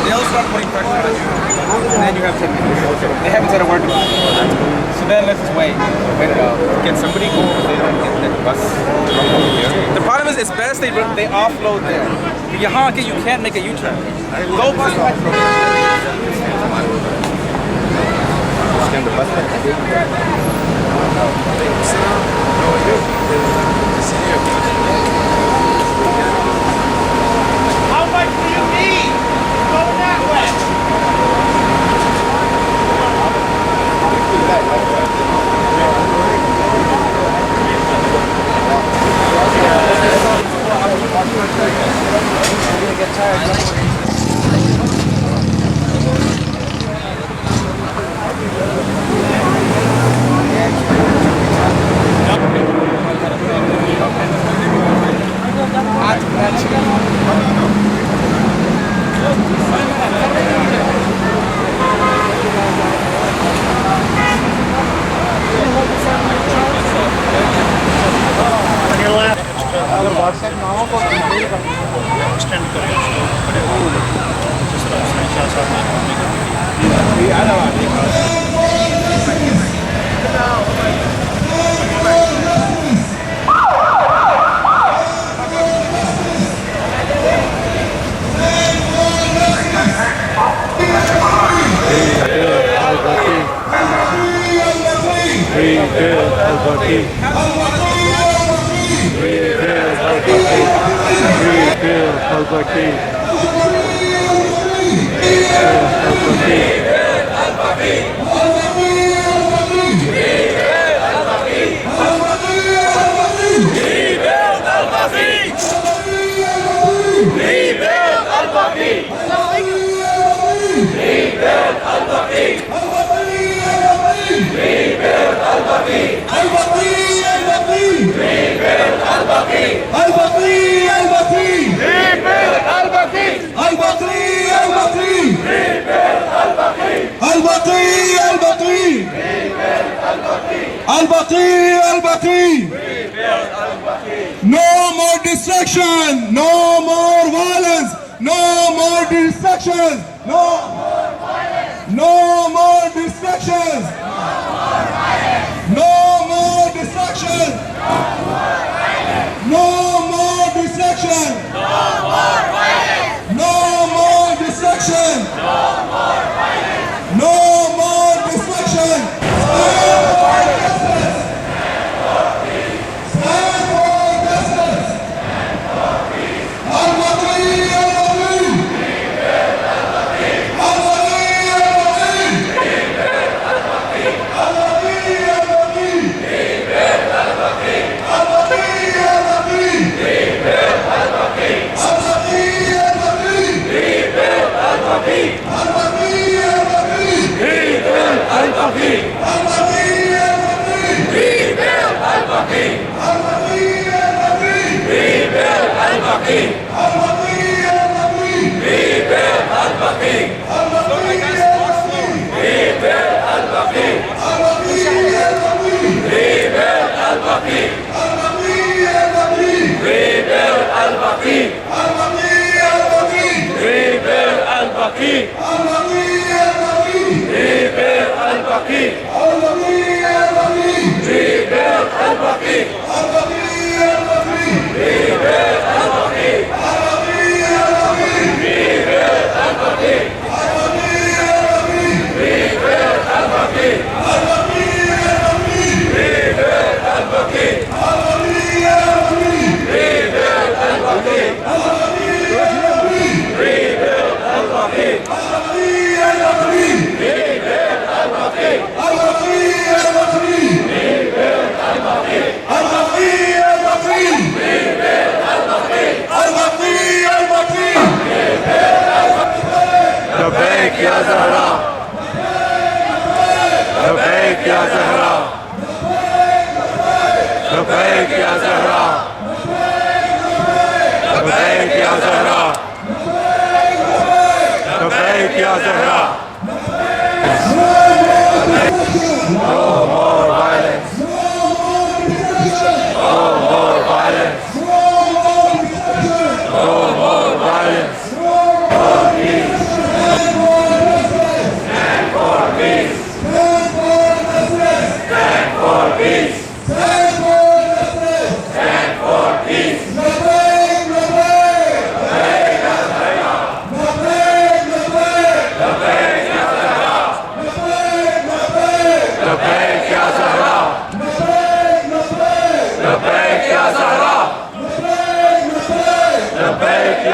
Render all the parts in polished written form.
They'll start putting pressure on you, and then you have 10 minutes. They haven't said a word to me. So then let's just wait. Can somebody go over there and get that bus from over here? The problem is, it's best they offload there. Yahan, you can't make a U-turn. Go bus offload. Scan the bus back. How much do you need? Go that way. Get tired. No more distraction, no more violence, no more distractions, no more distractions, no more distractions, no more distraction, no more distraction, no more distraction.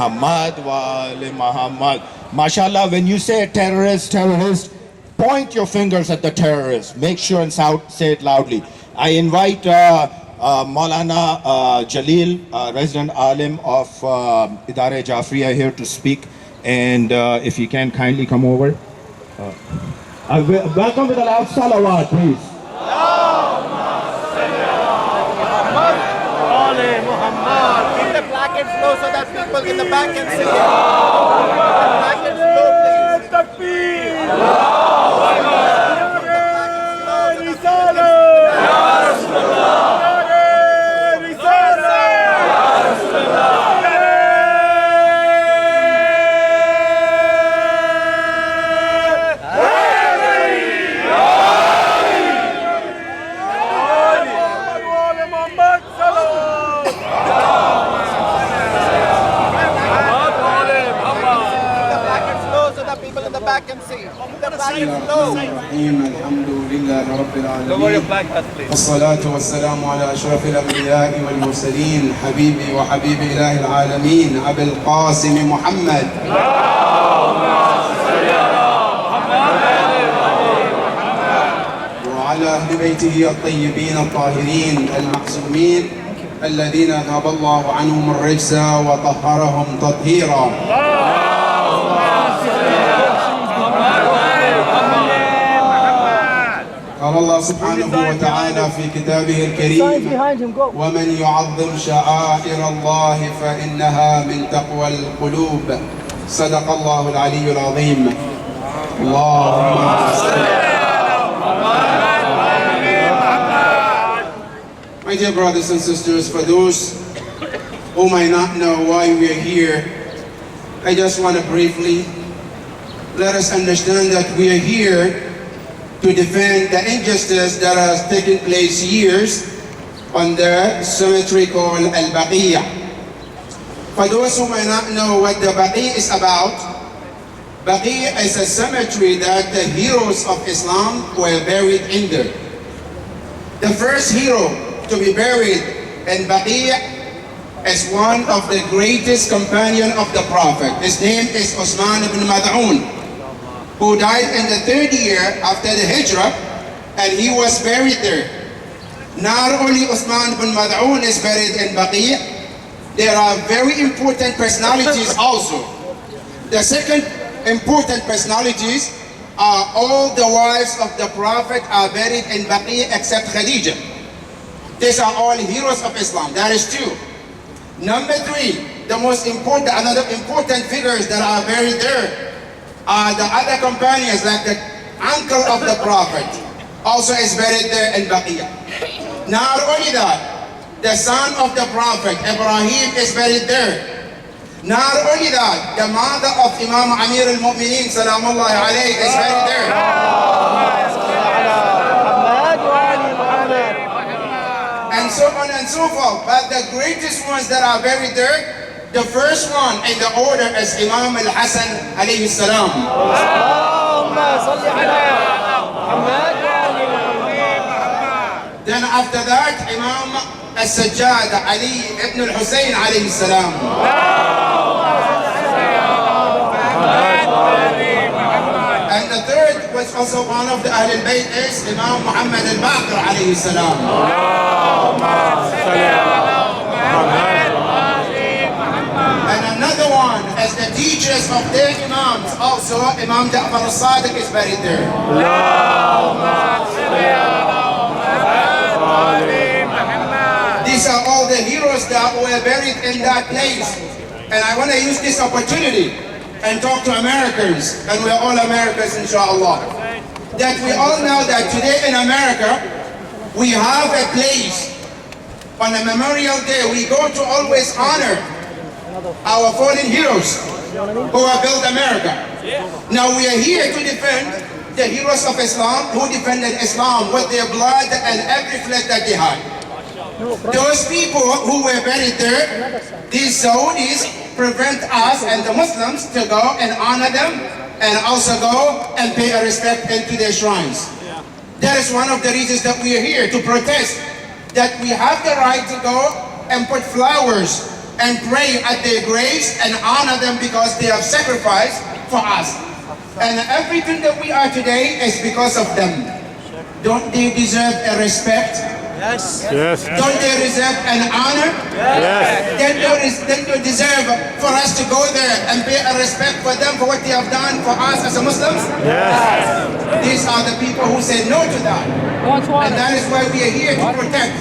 Muhammad wa ali Muhammad. Mashallah, when you say terrorist, point your fingers at the terrorist. Make sure and say it loudly. I invite Maulana Jalil, resident alim of Idare Jafriya, here to speak. And if you can kindly come over. Welcome with a loud salawat, please. Keep the placards low so that people in the back can see it. Placards low, please. People in the back can see. Keep the placards low. الحمد لله رب Lower your العالمين flag hats, please. والصلاة والسلام على أشرف الأنبياء والمرسلين حبيبي وحبيب إله العالمين أبي القاسم محمد وعلى أهل بيته الطيبين الطاهرين المعصومين الذين ذهب الله عنهم الرجس وطهرهم تطهيرا. قال الله سبحانه وتعالى في كتابه الكريم ومن يعظم شعائر الله فإنها من تقوى القلوب. صدق الله العلي العظيم. اللهم My dear brothers and sisters, for those who might not know why we are here, I just want to briefly let us understand that we are here to defend the injustice that has taken place years on the cemetery called Al-Baqiyah. For those who may not know what the Baqi is about, Baqi is a cemetery that the heroes of Islam were buried in there. The first hero to be buried in Baqi is one of the greatest companions of the Prophet. His name is Uthman ibn Mad'un, who died in the 3rd year after the Hijrah, and he was buried there. Not only Uthman ibn Mad'un is buried in Baqi', there are very important personalities also. The second important personalities are all the wives of the Prophet are buried in Baqi' except Khadija. These are all heroes of Islam. That is 2. Number 3, the most important, another important figures that are buried there the other companions, like the uncle of the Prophet, also is buried there in Baqiyah. Not only that, the son of the Prophet, Ibrahim, is buried there. Not only that, the mother of Imam Amir al-Mu'mineen, Salamullahi alayhi, is buried there. And so on and so forth. But the greatest ones that are buried there, the first one in the order is Imam al-Hasan alayhi salam. Then after that, Imam al-Sajjad Ali ibn al-Husayn alayhi salam. And the third, which also one of the Ahl al-Bayt, is Imam Muhammad al-Baqir alayhi salam. And another one, as the teachers of their imams, also Imam Ja'far al-Sadiq is buried there. These are all the heroes that were buried in that place. And I want to use this opportunity and talk to Americans, and we're all Americans inshallah, that we all know that today in America, we have a place on a Memorial Day. We go to always honor our fallen heroes who have built America. Now we are here to defend the heroes of Islam who defended Islam with their blood and every flesh that they had. Those people who were buried there, these Saudis prevent us and the Muslims to go and honor them and also go and pay a respect into their shrines. That is one of the reasons that we are here, to protest that we have the right to go and put flowers and pray at their graves and honor them because they have sacrificed for us. And everything that we are today is because of them. Don't they deserve a respect? Yes. Don't they deserve an honor? Yes. Don't they deserve for us to go there and pay a respect for them for what they have done for us as a Muslims? Yes. These are the people who said no to that. And that is why we are here to protect.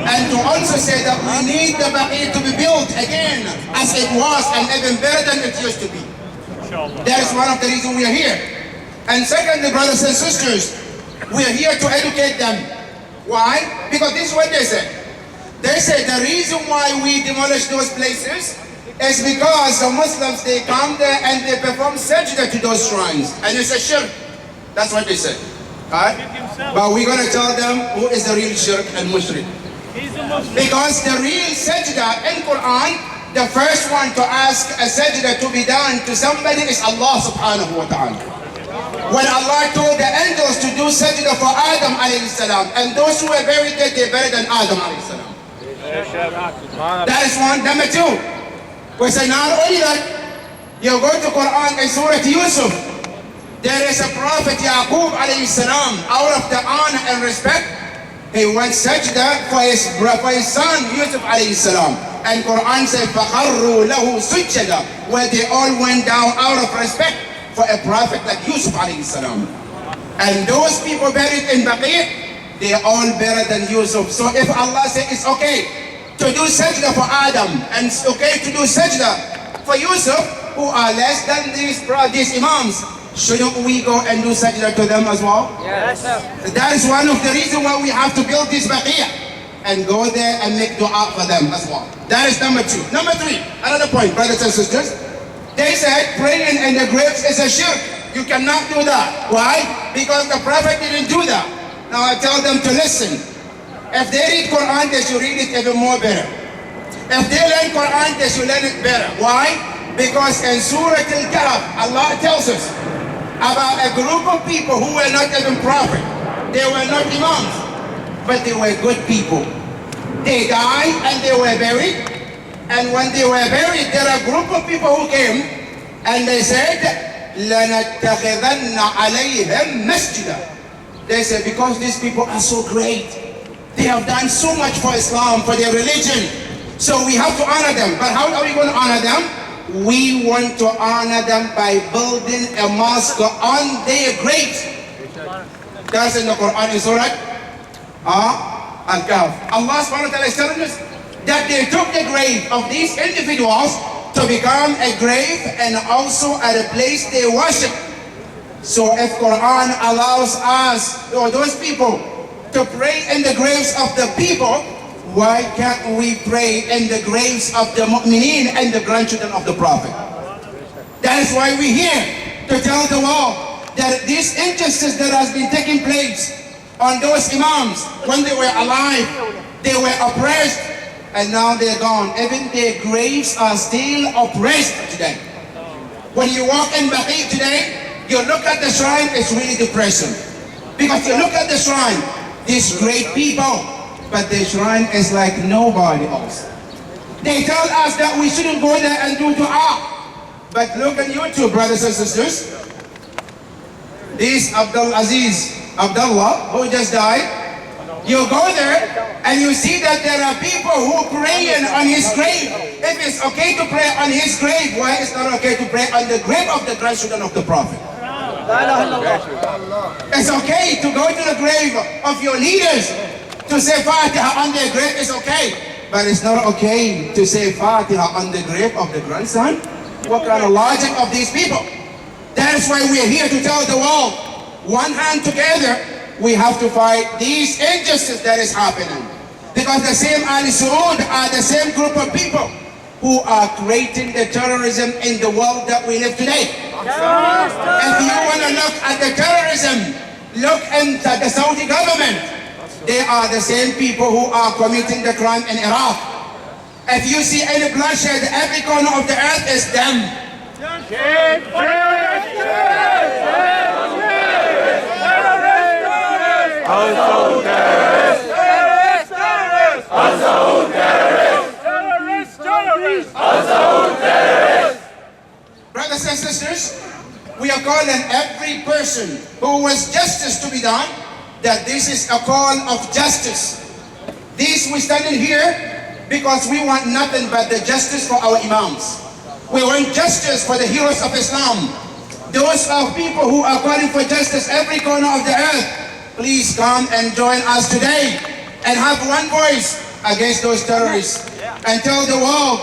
And to also say that we need the Baqi to be built again as it was and even better than it used to be. That is one of the reasons we are here. And secondly, brothers and sisters, we are here to educate them. Why? Because this is what they said. They said the reason why we demolish those places is because the Muslims, they come there and they perform sajda to those shrines. And it's a shirk. That's what they said. Right? But we're going to tell them who is the real shirk and mushrik. Because the real sajda in Quran, the first one to ask a sajda to be done to somebody is Allah subhanahu wa ta'ala. When Allah told the angels to do sajda for Adam alayhi salam, and those who were buried there, they're better than Adam alayhi salam. That is one. Number two, we say not only that, you go to Quran in Surah Yusuf, there is a prophet Yaqub alayhi salam, out of the honor and respect, he went sajda for his son Yusuf alayhi salam. And Quran said, فَخَرُّوا لَهُ سُجَّدًا, where they all went down out of respect for a prophet like Yusuf alayhi salam. And those people buried in Baqi', they are all better than Yusuf. So if Allah says it's okay to do sajda for Adam and it's okay to do sajda for Yusuf, who are less than these imams, shouldn't we go and do sajda to them as well? Yes. That is one of the reasons why we have to build this Baqi' and go there and make dua for them as well. That is number two. Number three, another point, brothers and sisters. They said praying in the graves is a shirk. You cannot do that. Why? Because the Prophet didn't do that. Now I tell them to listen. If they read Quran, they should read it even more better. If they learn Quran, they should learn it better. Why? Because in Surah Al-Kahf, Allah tells us about a group of people who were not even prophet. They were not imams, but they were good people. They died and they were buried. And when they were buried, there are a group of people who came and they said, لَنَتَّخِذَنَّ عَلَيْهِمْ مَسْجِدًا. They said, because these people are so great, they have done so much for Islam, for their religion, so we have to honor them. But how are we going to honor them? We want to honor them by building a mosque on their graves. That's in the Quran in Surah Al-Kahf. Allah subhanahu wa ta'ala is telling us that they took the grave of these individuals to become a grave and also at a place they worship. So if Quran allows us or those people to pray in the graves of the people, why can't we pray in the graves of the mu'mineen and the grandchildren of the Prophet? That is why we're here, to tell the world that this injustice that has been taking place on those imams, when they were alive, they were oppressed, and now they're gone. Even their graves are still oppressed today. When you walk in Baqi' today, you look at the shrine, it's really depressing. Because you look at the shrine, these great people, but the shrine is like nobody else. They tell us that we shouldn't go there and do dua. But look on YouTube, brothers and sisters. This Abdullah, who just died, you go there and you see that there are people who praying on his grave. If it's okay to pray on his grave, why is it not okay to pray on the grave of the grandchildren of the Prophet? It's okay to go to the grave of your leaders to say Fatiha on their grave, is okay. But it's not okay to say Fatiha on the grave of the grandson? What kind of logic of these people? That is why we are here to tell the world, one hand together, we have to fight these injustices that is happening. Because the same Al Saud are the same group of people who are creating the terrorism in the world that we live today. If you want to look at the terrorism, look into the Saudi government. They are the same people who are committing the crime in Iraq. If you see any bloodshed, every corner of the earth is them. Terrorist! a call on every person who wants justice to be done, that this is a call of justice. This we stand in here because we want nothing but the justice for our imams. We want justice for the heroes of Islam. Those are people who are calling for justice every corner of the earth. Please come and join us today and have one voice against those terrorists and tell the world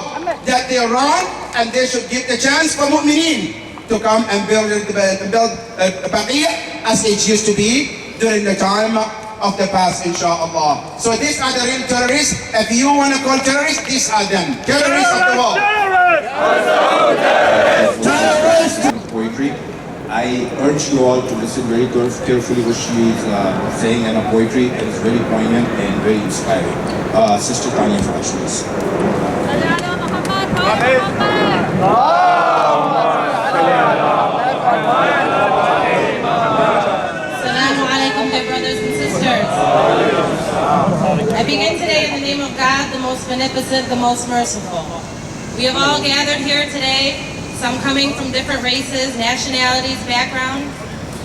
that they are wrong and they should give the chance for mu'mineen to come and build Baqiyah as it used to be during the time of the past, inshallah. So these are the real terrorists. If you want to call terrorists, these are them. Terrorists of the world. Poetry. I urge you all to listen very carefully what she is saying in her poetry. It is very poignant and very inspiring. Sister Tanya Farash, please. Assalamu alaikum, dear brothers and sisters. I begin today in the name of God, the most beneficent, the most merciful. We have all gathered here today, some coming from different races, nationalities, backgrounds,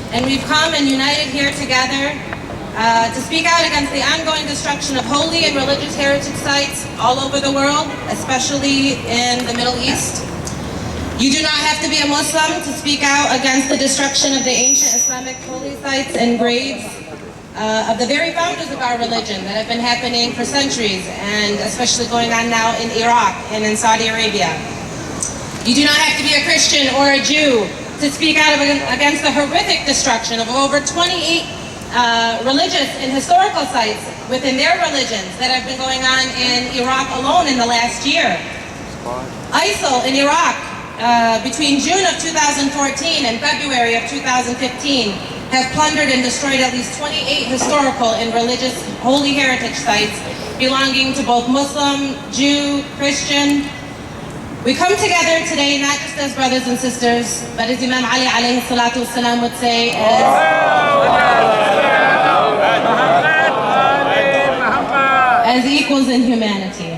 and we've come and united here together to speak out against the ongoing destruction of holy and religious heritage sites all over the world, especially in the Middle East. You do not have to be a Muslim to speak out against the destruction of the ancient Islamic holy sites and graves of the very founders of our religion that have been happening for centuries, and especially going on now in Iraq and in Saudi Arabia. You do not have to be a Christian or a Jew to speak out against the horrific destruction of over 28 religious and historical sites within their religions that have been going on in Iraq alone in the last year. ISIL in Iraq, between June of 2014 and February of 2015, have plundered and destroyed at least 28 historical and religious holy heritage sites belonging to both Muslim, Jew, Christian. We come together today not just as brothers and sisters, but as Imam Ali alayhi salatu wasalam would say, as equals in humanity.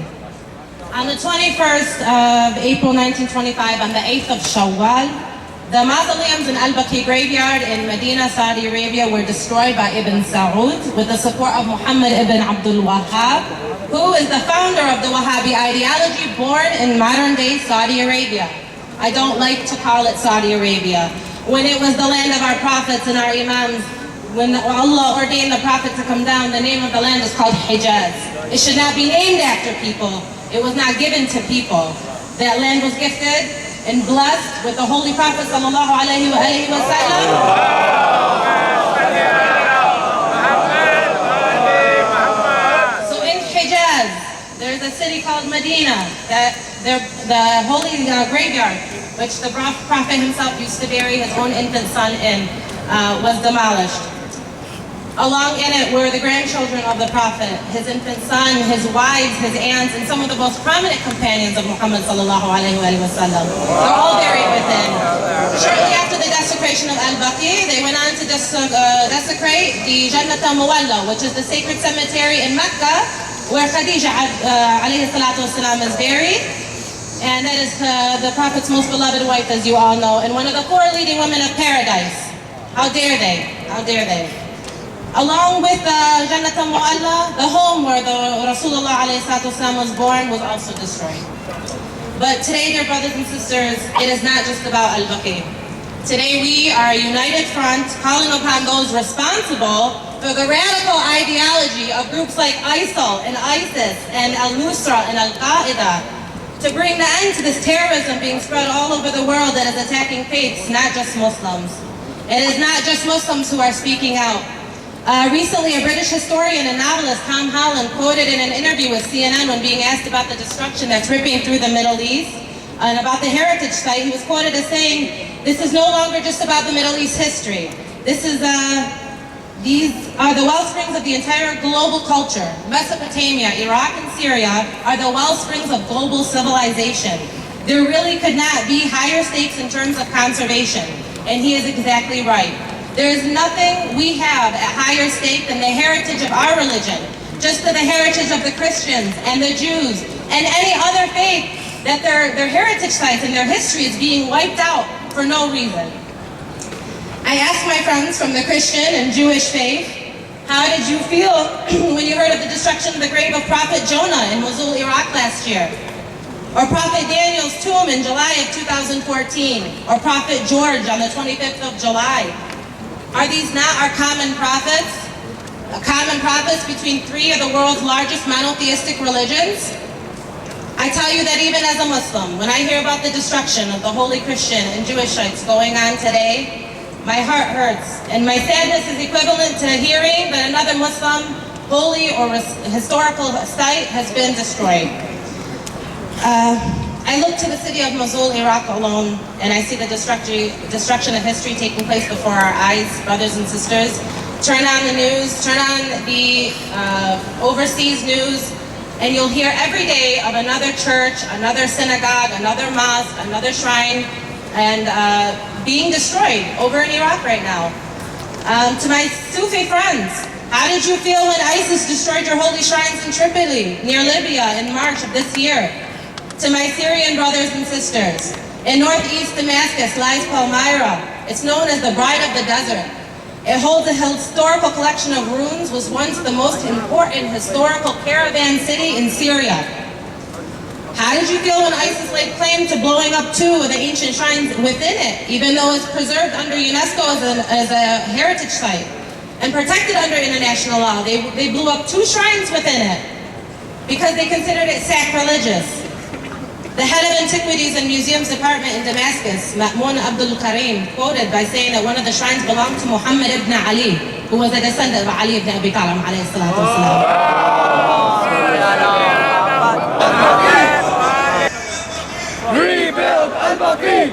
On the 21st of April 1925, on the 8th of Shawwal, the mausoleums in Al-Baqi graveyard in Medina, Saudi Arabia were destroyed by Ibn Saud with the support of Muhammad ibn Abdul Wahhab, who is the founder of the Wahhabi ideology born in modern-day Saudi Arabia. I don't like to call it Saudi Arabia. When it was the land of our prophets and our imams, when Allah ordained the prophet to come down, the name of the land is called Hijaz. It should not be named after people. It was not given to people. That land was gifted and blessed with the Holy Prophet sallallahu alaihi wasallam. So in Hijaz, there's a city called Medina, that the holy graveyard, which the Prophet himself used to bury his own infant son in, was demolished. Along in it were the grandchildren of the Prophet, his infant son, his wives, his aunts, and some of the most prominent companions of Muhammad sallallahu alaihi wasallam. They're all buried within. Shortly after the desecration of Al-Baqi, they went on to desecrate the Jannat al-Muwalla, which is the sacred cemetery in Mecca, where Khadija alayhi salatu wasalam is buried. And that is the Prophet's most beloved wife, as you all know, and one of the 4 leading women of paradise. How dare they? How dare they? Along with Jannat al-Mu'alla, the home where the Rasulullah alayhi salatu wasalam was born was also destroyed. But today, dear brothers and sisters, it is not just about Al-Baqi. Today we are a united front calling upon those responsible for the radical ideology of groups like ISIL and ISIS and Al-Nusra and Al-Qaeda to bring the end to this terrorism being spread all over the world that is attacking faiths, not just Muslims. It is not just Muslims who are speaking out. Recently, a British historian and novelist, Tom Holland, quoted in an interview with CNN when being asked about the destruction that's ripping through the Middle East and about the heritage site. He was quoted as saying, "This is no longer just about the Middle East history. These are the wellsprings of the entire global culture. Mesopotamia, Iraq, and Syria are the wellsprings of global civilization. There really could not be higher stakes in terms of conservation." And he is exactly right. There is nothing we have at higher stake than the heritage of our religion, just to the heritage of the Christians and the Jews and any other faith, that their heritage sites and their history is being wiped out for no reason. I asked my friends from the Christian and Jewish faith, how did you feel when you heard of the destruction of the grave of Prophet Jonah in Mosul, Iraq last year? Or Prophet Daniel's tomb in July of 2014? Or Prophet George on the 25th of July? Are these not our common prophets? Common prophets between three of the world's largest monotheistic religions? I tell you that even as a Muslim, when I hear about the destruction of the holy Christian and Jewish sites going on today, my heart hurts, and my sadness is equivalent to hearing that another Muslim holy or historical site has been destroyed. I look to the city of Mosul, Iraq alone, and I see the destruction of history taking place before our eyes, brothers and sisters. Turn on the news, turn on the overseas news, and you'll hear every day of another church, another synagogue, another mosque, another shrine, and being destroyed over in Iraq right now. To my Sufi friends, how did you feel when ISIS destroyed your holy shrines in Tripoli, near Libya, in March of this year? To my Syrian brothers and sisters, in northeast Damascus lies Palmyra. It's known as the Bride of the Desert. It holds a historical collection of ruins, was once the most important historical caravan city in Syria. How did you feel when ISIS laid claim to blowing up two of the ancient shrines within it, even though it's preserved under UNESCO as a heritage site and protected under international law? They blew up two shrines within it because they considered it sacrilegious. The head of Antiquities and Museums Department in Damascus, Ma'mun Abdul Karim, quoted by saying that one of the shrines belonged to Muhammad ibn Ali, who was a descendant of Ali ibn Abi Talib alayhi salatu wasalam. Rebuild Al-Baqi!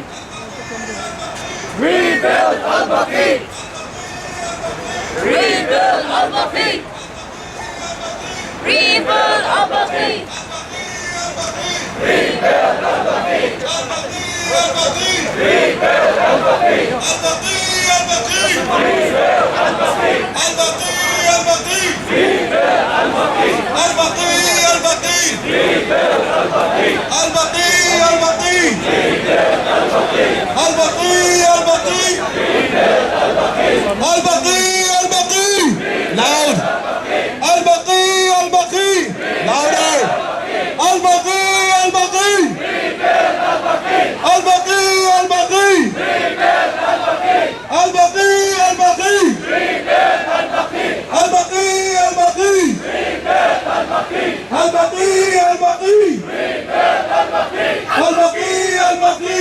Rebuild Al-Baqi! Rebuild Al-Baqi! Rebuild Al-Baqi! Rebuild Al-Baqi! Rebuild Al-Baqi! Loud! Al-Baqi! Louder! Al-Baqi! Al-Baqi! Al-Baqi! Al-Baqi! Al-Baqi! Al-Baqi! Al-Baqi! Al-Baqi!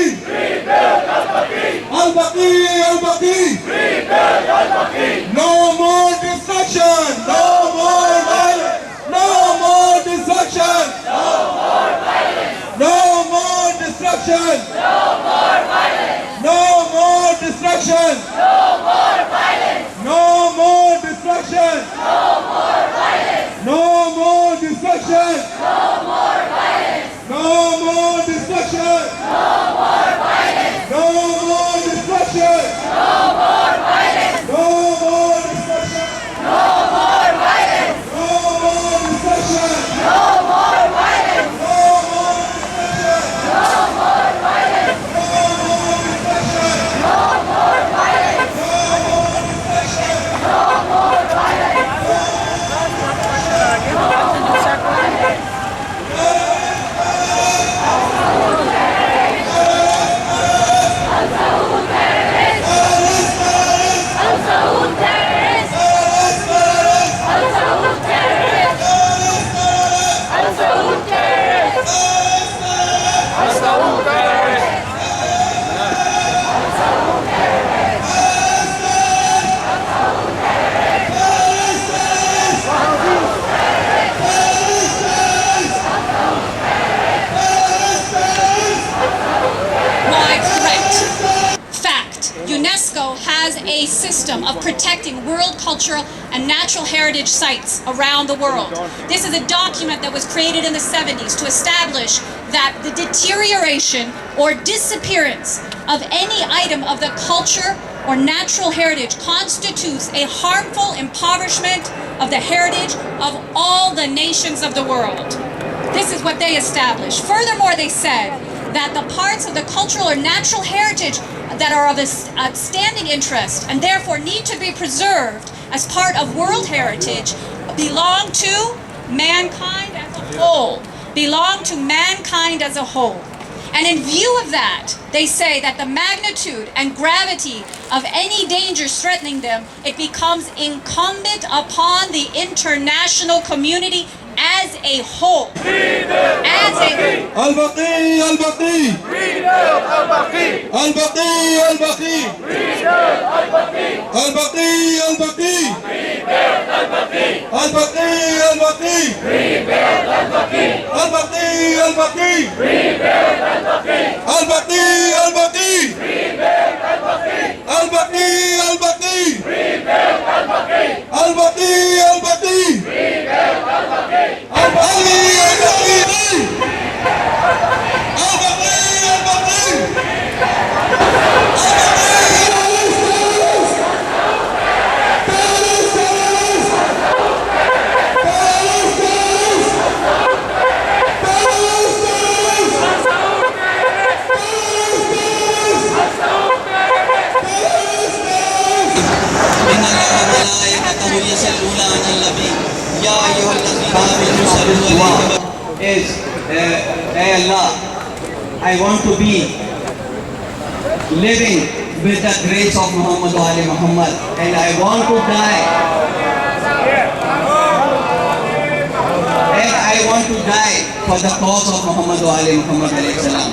Al-Baqi! Al-Baqi! Al-Baqi! No more destruction! No more violence! No more destruction! No more violence! No more destruction! No more violence! No more destruction! No more violence! No more destruction! No more violence! No more destruction! No more violence! No more destruction! No more violence! No more destruction! No more violence! No more destruction! No more violence! No more destruction! No more violence! No more destruction! No more violence! No more destruction! No more violence! No more destruction! No more violence! UNESCO has a system of protecting world cultural and natural heritage sites around the world. This is a document that was created in the 70s to establish that the deterioration or disappearance of any item of the culture or natural heritage constitutes a harmful impoverishment of the heritage of all the nations of the world. This is what they established. Furthermore, they said that the parts of the cultural or natural heritage that are of outstanding interest and therefore need to be preserved as part of world heritage belong to mankind as a whole. Belong to mankind as a whole. And in view of that, they say that the magnitude and gravity of any danger threatening them, it becomes incumbent upon the international community as a whole. As a Al-Baqi, Al-Baqi. Al-Baqi, Al-Baqi. Al-Baqi, Al-Baqi. Al-Baqi, Al-Baqi. Al-Baqi, Al-Baqi. Al-Baqi, Al-Baqi. Al-Baqi, Al-Baqi. Al-Baqi, Al-Baqi. Al-Baqi, Al-Baqi. Is, hey Allah, I want to be living with the grace of Muhammad Ali Muhammad, and I want to die. And I want to die for the cause of Muhammad Ali Muhammad alayhi salam.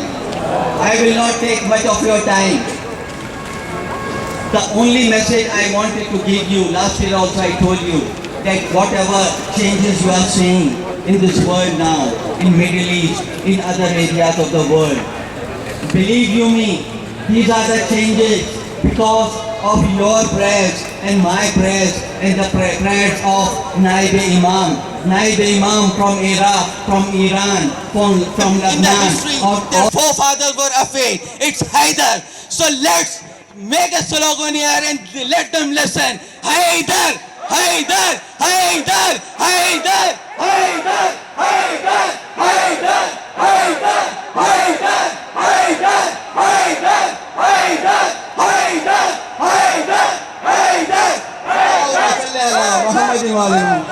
I will not take much of your time. The only message I wanted to give you, last year also I told you, that whatever changes you are seeing in this world now, in Middle East, in other areas of the world, believe you me, these are the changes because of your prayers and my prayers and the prayers of Naib Imam from Iraq, from Iran, from Lebanon. Their forefathers were afraid. It's Haider. So let's make a slogan here and let them listen. Haider! Haider! Haider! Haider! Haider! Haider! Haider! Haider! Haider! Haider! Haider! Haider! Haider! Haider! Haider! Muhammadin wa alihi.